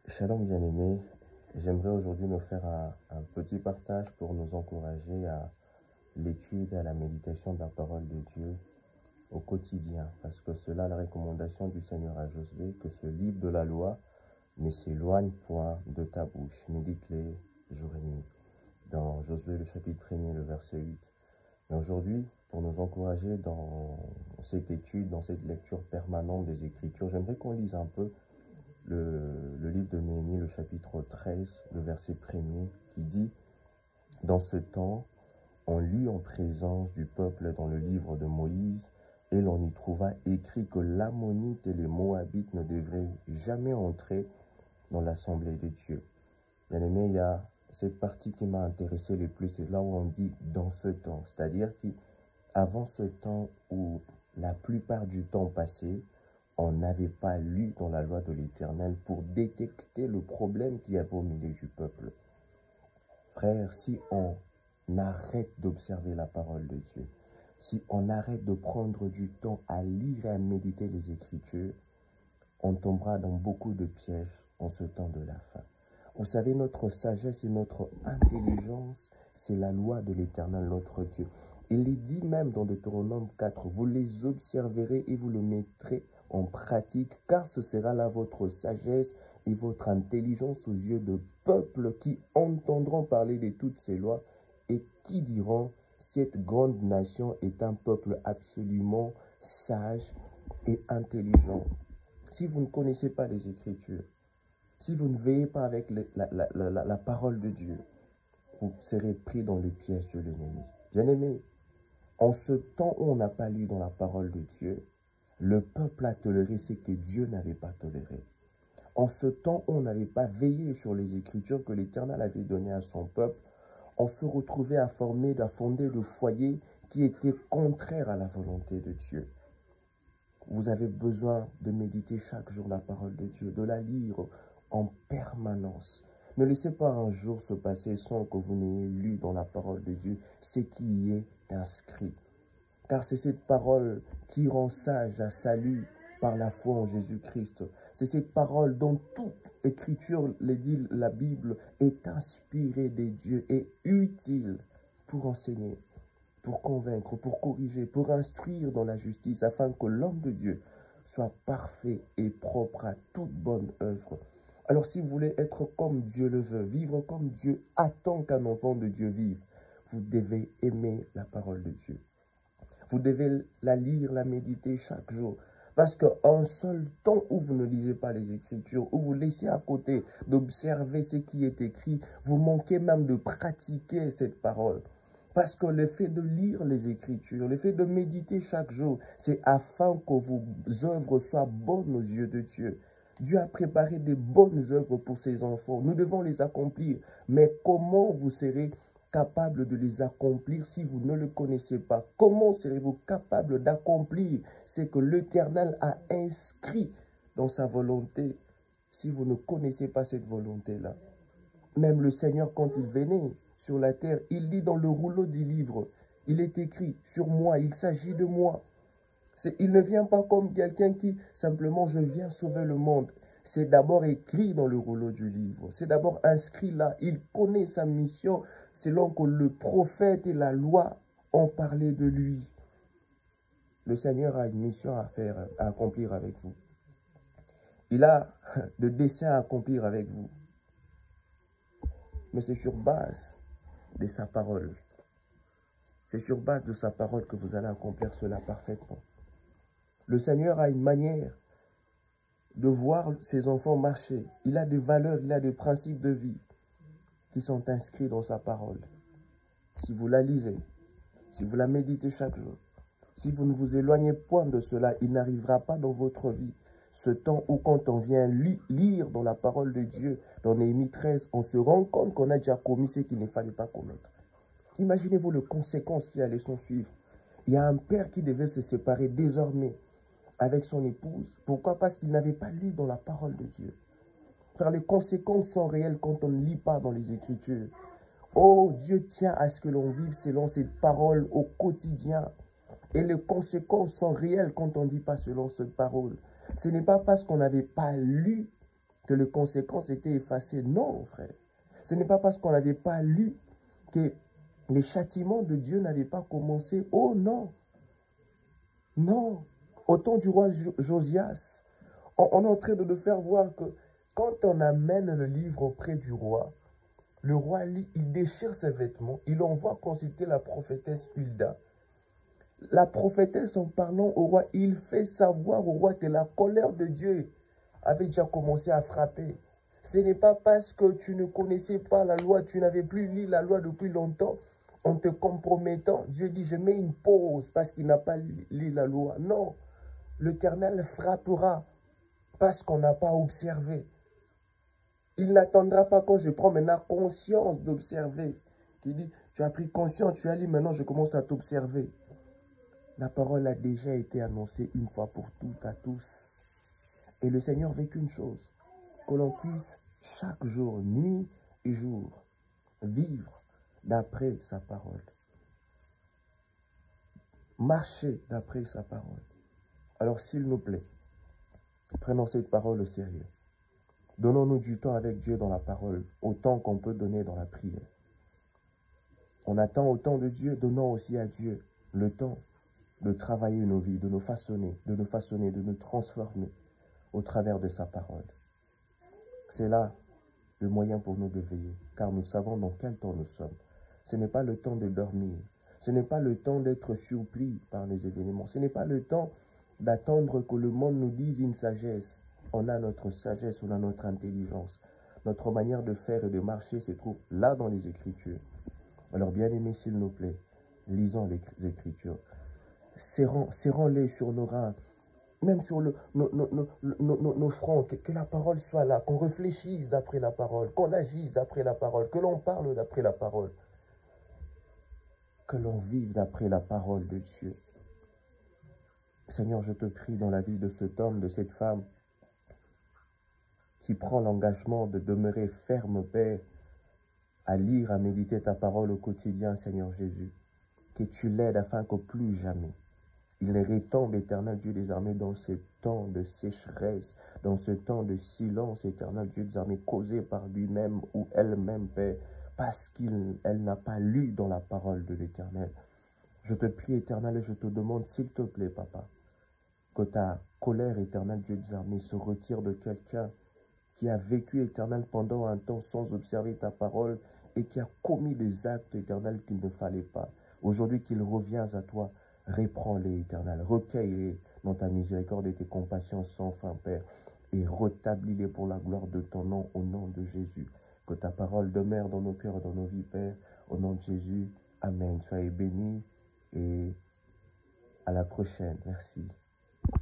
Shalom bien-aimés, j'aimerais aujourd'hui nous faire un petit partage pour nous encourager à l'étude et à la méditation de la parole de Dieu au quotidien, parce que c'est là la recommandation du Seigneur à Josué, que ce livre de la loi ne s'éloigne point de ta bouche, médite-les jour et nuit. Dans Josué le chapitre 1er, le verset 8. Et aujourd'hui, pour nous encourager dans cette étude, dans cette lecture permanente des Écritures, j'aimerais qu'on lise un peu le livre de Néhémie, le chapitre 13, le verset 1er, qui dit « Dans ce temps, on lut en présence du peuple dans le livre de Moïse, et l'on y trouva écrit que l'Ammonite et les Moabites ne devraient jamais entrer dans l'assemblée de Dieu. » Bien aimé, il y a cette partie qui m'a intéressé le plus, c'est là où on dit « dans ce temps », c'est-à-dire qu'avant ce temps où la plupart du temps passé, on n'avait pas lu dans la loi de l'Éternel pour détecter le problème qu'il y avait au milieu du peuple. Frère, si on arrête d'observer la parole de Dieu, si on arrête de prendre du temps à lire et à méditer les Écritures, on tombera dans beaucoup de pièges en ce temps de la fin. Vous savez, notre sagesse et notre intelligence, c'est la loi de l'Éternel, notre Dieu. Il est dit même dans Deutéronome 4, vous les observerez et vous le mettrez en pratique, car ce sera là votre sagesse et votre intelligence aux yeux de peuples qui entendront parler de toutes ces lois et qui diront, cette grande nation est un peuple absolument sage et intelligent. Si vous ne connaissez pas les Écritures, si vous ne veillez pas avec la parole de Dieu, vous serez pris dans le piège de l'ennemi. Bien-aimé, en ce temps où on n'a pas lu dans la parole de Dieu, le peuple a toléré ce que Dieu n'avait pas toléré. En ce temps où on n'avait pas veillé sur les Écritures que l'Éternel avait données à son peuple, on se retrouvait à fonder le foyer qui était contraire à la volonté de Dieu. Vous avez besoin de méditer chaque jour la parole de Dieu, de la lire en permanence. Ne laissez pas un jour se passer sans que vous n'ayez lu dans la parole de Dieu ce qui y est inscrit. Car c'est cette parole qui rend sage à salut par la foi en Jésus-Christ. C'est cette parole dont toute écriture, le dit la Bible, est inspirée de Dieu et utile pour enseigner, pour convaincre, pour corriger, pour instruire dans la justice, afin que l'homme de Dieu soit parfait et propre à toute bonne œuvre. Alors si vous voulez être comme Dieu le veut, vivre comme Dieu attend qu'un enfant de Dieu vive, vous devez aimer la parole de Dieu. Vous devez la lire, la méditer chaque jour. Parce qu'un seul temps où vous ne lisez pas les Écritures, où vous laissez à côté d'observer ce qui est écrit, vous manquez même de pratiquer cette parole. Parce que le fait de lire les Écritures, le fait de méditer chaque jour, c'est afin que vos œuvres soient bonnes aux yeux de Dieu. Dieu a préparé des bonnes œuvres pour ses enfants. Nous devons les accomplir. Mais comment vous serez capable de les accomplir si vous ne le connaissez pas? Comment serez-vous capable d'accomplir ce que l'Éternel a inscrit dans sa volonté si vous ne connaissez pas cette volonté-là? Même le Seigneur, quand il venait sur la terre, il dit dans le rouleau du livre, il est écrit sur moi, il s'agit de moi. Il ne vient pas comme quelqu'un qui simplement je viens sauver le monde. C'est d'abord écrit dans le rouleau du livre. C'est d'abord inscrit là. Il connaît sa mission selon que le prophète et la loi ont parlé de lui. Le Seigneur a une mission à faire, à accomplir avec vous. Il a des desseins à accomplir avec vous. Mais c'est sur base de sa parole. C'est sur base de sa parole que vous allez accomplir cela parfaitement. Le Seigneur a une manière de voir ses enfants marcher. Il a des valeurs, il a des principes de vie qui sont inscrits dans sa parole. Si vous la lisez, si vous la méditez chaque jour, si vous ne vous éloignez point de cela, il n'arrivera pas dans votre vie ce temps où quand on vient lire dans la parole de Dieu, dans Néhémie 13, on se rend compte qu'on a déjà commis ce qu'il ne fallait pas commettre. Imaginez-vous les conséquences qui allaient s'en suivre. Il y a un père qui devait se séparer désormais avec son épouse. Pourquoi? Parce qu'il n'avait pas lu dans la parole de Dieu. Car les conséquences sont réelles quand on ne lit pas dans les Écritures. Oh, Dieu tient à ce que l'on vive selon cette parole au quotidien. Et les conséquences sont réelles quand on ne dit pas selon cette parole. Ce n'est pas parce qu'on n'avait pas lu que les conséquences étaient effacées. Non, frère. Ce n'est pas parce qu'on n'avait pas lu que les châtiments de Dieu n'avaient pas commencé. Oh non. Non. Au temps du roi Josias, on est en train de nous faire voir que quand on amène le livre auprès du roi, le roi lit, il déchire ses vêtements, il envoie consulter la prophétesse Hulda. La prophétesse, en parlant au roi, il fait savoir au roi que la colère de Dieu avait déjà commencé à frapper. Ce n'est pas parce que tu ne connaissais pas la loi, tu n'avais plus lu la loi depuis longtemps, en te compromettant, Dieu dit, je mets une pause parce qu'il n'a pas lu la loi. Non, l'Éternel frappera parce qu'on n'a pas observé. Il n'attendra pas quand je prends maintenant conscience d'observer. Il dit, tu as pris conscience, tu as lu, maintenant je commence à t'observer. La parole a déjà été annoncée une fois pour toutes à tous. Et le Seigneur veut qu'une chose, que l'on puisse chaque jour, nuit et jour, vivre d'après sa parole. Marcher d'après sa parole. Alors s'il nous plaît, prenons cette parole au sérieux. Donnons-nous du temps avec Dieu dans la parole, autant qu'on peut donner dans la prière. On attend autant de Dieu, donnons aussi à Dieu le temps de travailler nos vies, de nous façonner, de nous transformer au travers de sa parole. C'est là le moyen pour nous de veiller, car nous savons dans quel temps nous sommes. Ce n'est pas le temps de dormir, ce n'est pas le temps d'être surpris par les événements, ce n'est pas le temps d'attendre que le monde nous dise une sagesse. On a notre sagesse, on a notre intelligence. Notre manière de faire et de marcher se trouve là dans les Écritures. Alors bien aimés, s'il nous plaît, lisons les Écritures. Serrons-les sur nos reins, même sur nos fronts, que la parole soit là, qu'on réfléchisse d'après la parole, qu'on agisse d'après la parole, que l'on parle d'après la parole, que l'on vive d'après la parole de Dieu. Seigneur, je te prie dans la vie de cet homme, de cette femme, qui prend l'engagement de demeurer ferme, Père, à lire, à méditer ta parole au quotidien, Seigneur Jésus, que tu l'aides afin que plus jamais il ne retombe, éternel Dieu des armées, dans ce temps de sécheresse, dans ce temps de silence, éternel Dieu des armées, causé par lui-même ou elle-même, Père, parce qu'elle n'a pas lu dans la parole de l'Éternel. Je te prie, éternel, et je te demande, s'il te plaît, Papa, que ta colère, éternel Dieu des armées, se retire de quelqu'un qui a vécu, éternel, pendant un temps sans observer ta parole et qui a commis des actes, éternels, qu'il ne fallait pas. Aujourd'hui qu'il revient à toi, reprends-les, éternel, recueille-les dans ta miséricorde et tes compassions sans fin, Père, et rétablis-les pour la gloire de ton nom, au nom de Jésus. Que ta parole demeure dans nos cœurs et dans nos vies, Père, au nom de Jésus. Amen. Soyez bénis et à la prochaine. Merci.